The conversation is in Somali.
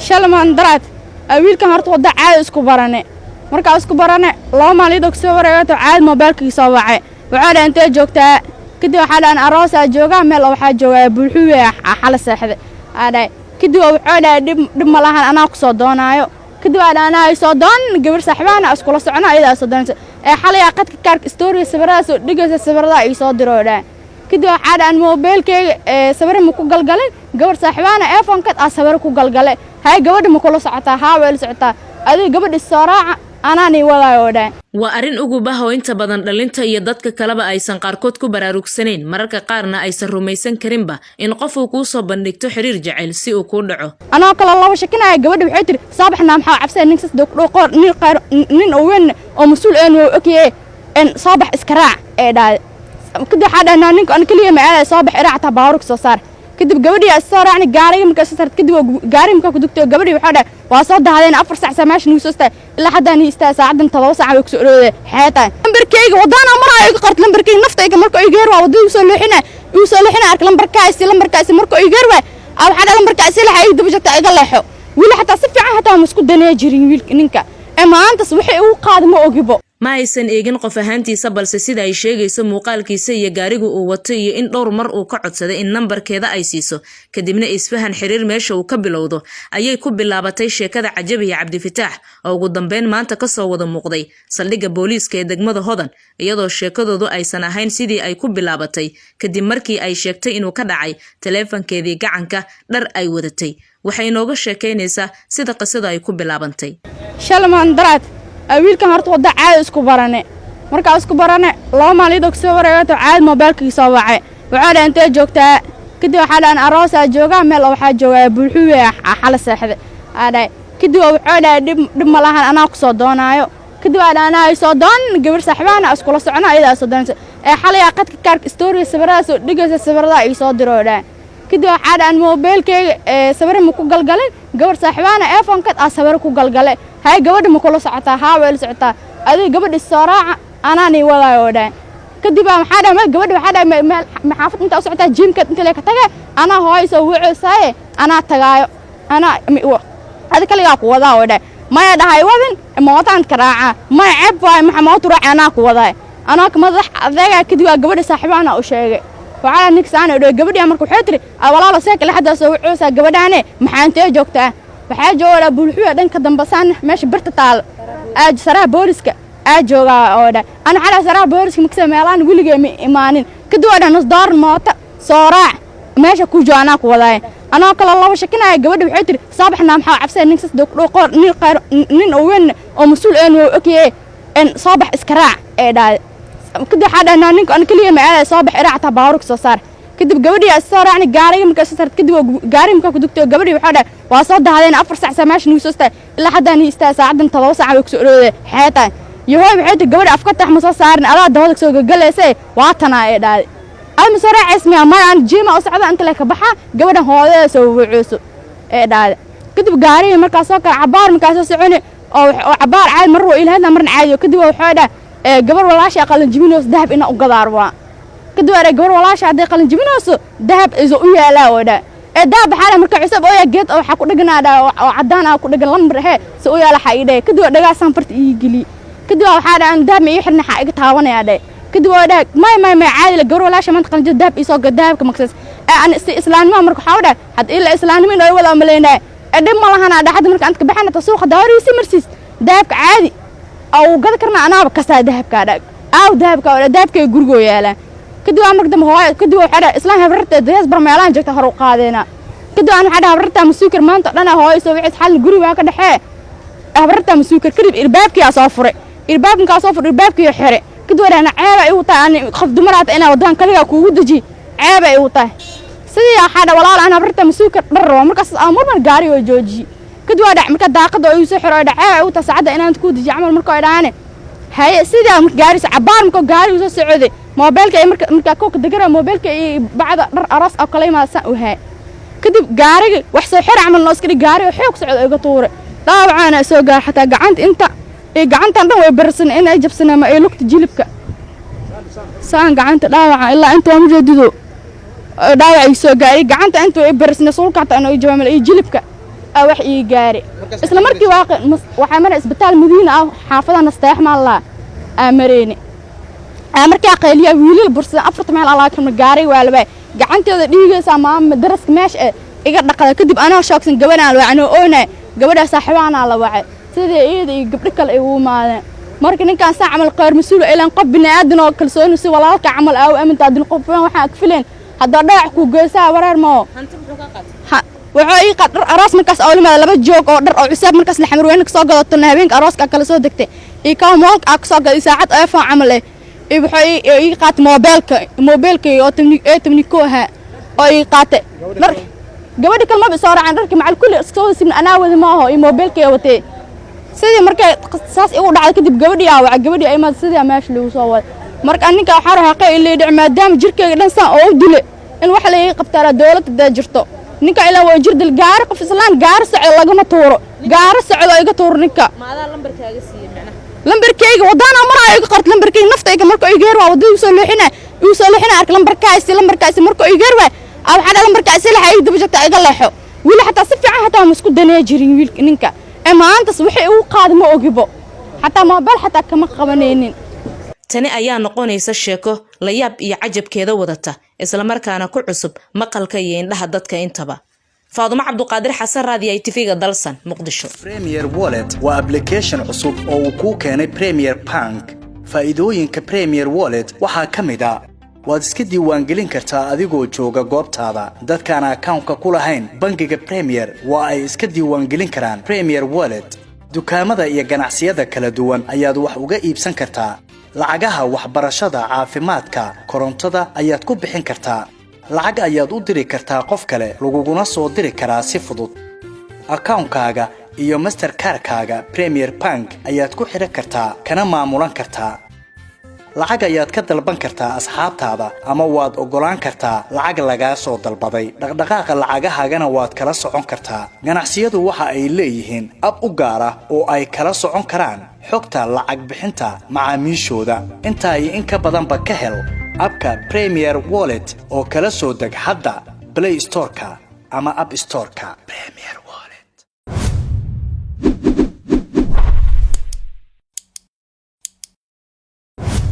shalman daraad wiilkan horta wada caadi isku barane marka isku barane laba maalin oo soo wareegato caadi mobilkiisa soo wacay waxa intee joogtaa kadib waxa dhan aroos jooga meel waxa jooga bulxuwe xal saaxday aday kadib waxa dib malahan anaa ku soo doonaayo kadib anaa ay soo doon gabar saaxiibana isku la socona ayada soo doonaysa xalay qadka kaarka story sawirada soo dhigaysa sawirada ay soo diroodaan kadib waxa dhan mobilkeyga sawir ma ku galgalay gabar saaxiibana iPhone kad sawir ku galgalay hay gabadha ma kula socotaa haa weel socotaa adiga gabadha soo raaca anaani wadaayooda waa arin ugu baho inta badan dhalinta iyo dadka kaleba aysan qaarkood ku baraarugsaneen mararka qaarna aysan rumaysan karinba in qof uu ku soo bandhigto xiriir jacayl si uu ku dhaco anoo kala laba shakinaya gabadha waxay tiri saabaxna maxaa cabsay nin sas qoor nin oo weyn oo mas'uul oo okay in saabax iska raac ee dhaay kadib xadana ninka aan kaliya ma aad saabax raacta baaruk soo saar kadib gabadhii soo raacni gaariga marka soo saartay kadib gaariga marka ku dugtay gabadhii waxa dhaay waa soo dahdeen 4 saac samaashin uu soo stay ilaa haddaan istaa saacadan 7 saac ku soo dhoweeyay xeetaan lambarkeyga wadana maraa iga qort lambarkeyga naftayga marka ay geer waa wadada soo leexina ark lambarkaasi marka ay geer waa waxa lambarkaasi la hay dib jagta iga leexo wiil hatta si fiican hatta ma isku danay jirin wiilka ninka maantas wixii uu qaadmo ogibo ma aysan eegin qof ahaantiisa balse sida ay sheegayso muuqaalkiisa iyo gaariga uu wato iyo in dhowr mar uu ka codsaday in nambarkeeda ay siiso kadibna isfahan xiriir meesha uu ka bilowdo ayay ku bilaabatay sheekada cajabiya Cabdifataax oo ugu dambeyn maanta ka soo wada muuqday saldhigga booliiska ee degmada Hodan iyadoo sheekadoodu aysan ahayn sidii ay ku bilaabatay kadib markii ay sheegtay inuu ka dhacay taleefankeedii gacanka dhar ay wadatay waxay nooga sheekaynaysaa sida qisada ay ku bilaabantay shalman daraad wiilkan horta wada caadi isku barane marka isku barane laba maalin oo soo wareegato caadi mobilkiisa soo wacay waxa intee joogtaa kadib waxa dhan aroos jooga meel waxa jooga bulxuwe xal saaxday aday kadib waxa dib malahan anaa ku soo doonaayo kadib anaa ay soo doon gabar saaxiibana isku la socona ayada soo doonaysa xalay qadka kaarka story sawirada soo dhigaysa sawirada ay soo diroodaan kadib waxa dhan mobilkeyga sawir ma ku galgalay gabar saaxiibana iPhone kad sawir ku galgalay hay gabadha ma kula socotaa haa weel socotaa adiga gabadha soo raaca anaani wadaayooda kadib waxa dhan gabadha waxa dhan maxaafad inta socotaa jimka inta la ka tagay ana hooyo soo wuxuusay ana tagaayo ana hada kaliya ku wadaayooda ma dhahay wadin ma wadaan ka raaca ma ceeb waay maxamed raaca ana ku wadaay ana ka madax adeega kadib gabadha saaxiibana u sheegay waxa ninkasaan oo gabadha markuu waxay tiri walaalo seekale hada soo wuxuusa gabadhaane maxaa intee joogtaa waxa jooga bulxuwe dhanka dambasan meesha birta taal saraha booliska jooga oo ana xala saraha booliska maksa meelaan wiliga imaanin kadib waa nus daar moota soo raac meesha ku joona ku wadaay ana kala laba shakinaya gabadha waxay tiri saabaxna maxaa cabsay nin sas qoor nin oo weyn oo mas'uul oo okay in saabax iska raac ee dhaay kadib xadana ninka aan kaliya ma aad saabax raacta baaruk soo saar kadib gabadhii soo raacni gaariga marka soo saartay kadib gaariga marka ku dugtay gabadhii waxa dhaay waa soo dahdeen 4 saac samaashin uu soo stay ilaa haddaan istaa saacadan 7 saac ku soo dhoweeyay xeetaan yahay waxay gabadha afka tax ma soo saarin ala dawada soo gagaleysay waa tana ee dhaay ama soo raacismi ma aan jiima oo socda inta la ka baxa gabadha hooyada soo wuxuuso ee dhaay kadib gaariga marka soo kala cabaar marka soo soconi oo cabaar caad mar oo ilaahay marna caadi kadib waxa dhaay gabar walaasha qalan jibinoos dahab ina u gadaarwa kadib ay gabar walaasha haday qalan jibinoos dahab iso u yaalaa wada dahab xala marka cusub oo geed oo waxa ku dhiganaada oo cadaan ah ku dhigan lambar soo u yaala xaydhay kadib dhagaa sanfarta ii gili kadib waxa dhaan dahab iyo xirna iga taabanaya kadib waa may caadi la gabar walaasha man qalan jib dahab iso dahabka maksas aan islaamnimo marka waxa wada had ila islaamnimo ay wada maleynaa dhib ma lahana dhaxad marka anta ka baxana suuqa daariisi marsiis dahabka caadi أو قد كرنا أنا بكسر ذهب كذا أو ذهب كذا ذهب كجورجو ياله كدوا أمرك دم هواي كدوا حدا إسلام هبرت درس برميلان جت هروق هذينا كدوا أنا حدا هبرت مسوكر ما أنت أنا هواي سوي حل جوري وهكذا حى هبرت مسوكر كريب إرباب كي أصفر إرباب كأصفر إرباب كي حرق كدوا أنا عيب أيوتا أنا خف دمرات أنا ودان كلها كودجي عيب أيوتا سيا حدا والله أنا هبرت مسوكر برا مركز أمر من جاري وجوجي كدوا دع مركز داقد ويسحر دعاء وتسعد إن أنت كود جعمل مركز دعانة هاي سيدا جارس عبار مركز جاري وزو سعودي موبايلك مركز كوك دقرة موبايلك بعد رأس أو كلمة سأوها كدب جاري وحسحر عمل ناس كده جاري وحوك سعود قطورة طبعا أنا سوق حتى قعنت أنت قعنت أنا ويبرسن إن أجيب سنة ما يلوك تجيلبك سان قعنت طبعا إلا أنت ومجددو dhaawac ii soo gaaray gacanta intuu ay barisna sulka xataa inuu joomal ay jilibka wax ii gaaray isla markii waxa maray isbitaal Madiina ah xaafadana Nasteex Maalla amareyni markaa qayliya wiilal bursan 4 meel Allah kan gaaray waalba gacanteeda dhiigaysa maama daraska meesha iga dhaqada kadib anoo shoogsan gabadhaan waano oonay gabadha saaxiibana la wacay sidii iyada iyo gabdho kale ay u maadeen marka ninkaan saa camal qaar mas'uul ilaan qof bini'aadan oo kalsooni si walaalka camal aaw aminta adil qof waxa ka fileen hadda dhaac ku geesaa wareer ma hanti muxuu ka qaatay waxa ay qadar aroos markaas awlimaada laba joog oo dhar oo cisaab markaas la xamar weyn ka soo gadato habeenka arooska kala soo degtay ee ka moolka ka soo gaday saacad iPhone camal waxa ay qaat mobilka oo tamniko ha oo ay qaatay gabadha kalma bi soo raacay dharkii macal kulli soo sibna anaa wada ma aho mobilka watay sidii markay saas igu dhacday kadib gabadhii ay maad sidii meesh lagu soo waday marka ninka waxa raaqay ilaa dhig maadaama jirkeyga dhan saan oo dilay in wax la qabtaa dawladda jirto ninka ilaa waa jirdil gaar qof islaan gaar socod lagama tuuro gaar socod oo iga tuur ninka maada lambarkaaga siiyay macna lambarkeyga wadana maraa iga qort lambarkeyga naftayga markuu iga yar waa wadada soo leexina ark lambarkaasi markuu iga yar waa waxa lambarkaasi la hay dib jabta iga leexo wiil xataa si fiican xataa masku danay jirin wiilka ninka maantas wixii uu qaado ma ogibo xataa mobil xataa kama qabanaynin tani ayaa noqonaysa sheeko la yaab iyo cajabkeeda wadata isla markaana ku cusub maqalka iyo indhaha dadka intaba Faadumo Cabduqaadir Xasan raadiyo TV-ga Dalsan Muqdisho Premier Wallet waa application cusub oo uu ku keenay Premier Bank faa'iidooyinka Premier Wallet waxaa kamid ah waad iska diiwaangelin kartaa adigoo jooga goobtaada dadkaan account-ka ku lahayn bangiga Premier waa ay iska diiwaangelin karaan Premier Wallet dukaamada iyo ganacsiyada kala duwan ayaad wax uga iibsan kartaa lacagaha waxbarashada caafimaadka korontada ayaad ku bixin kartaa lacag ayaad u diri kartaa qof kale laguguna soo diri karaa si fudud account-kaaga iyo Mastercard-kaaga Premier Bank ayaad ku xiran kartaa kana maamulan kartaa lacag ayaad ka dalban kartaa asxaabtaada ama waad ogolaan kartaa lacag laga soo dalbaday dhaqdhaqaaqa lacagahaagana waad kala socon kartaa ganacsiyadu waxa ay leeyihiin ab u gaar ah oo ay kala socon karaan xogta lacag bixinta macaamiishooda inta ay in ka badanba ka hel abka Premier Wallet oo kala soo deg hadda Play Store-ka ama App Store-ka Premier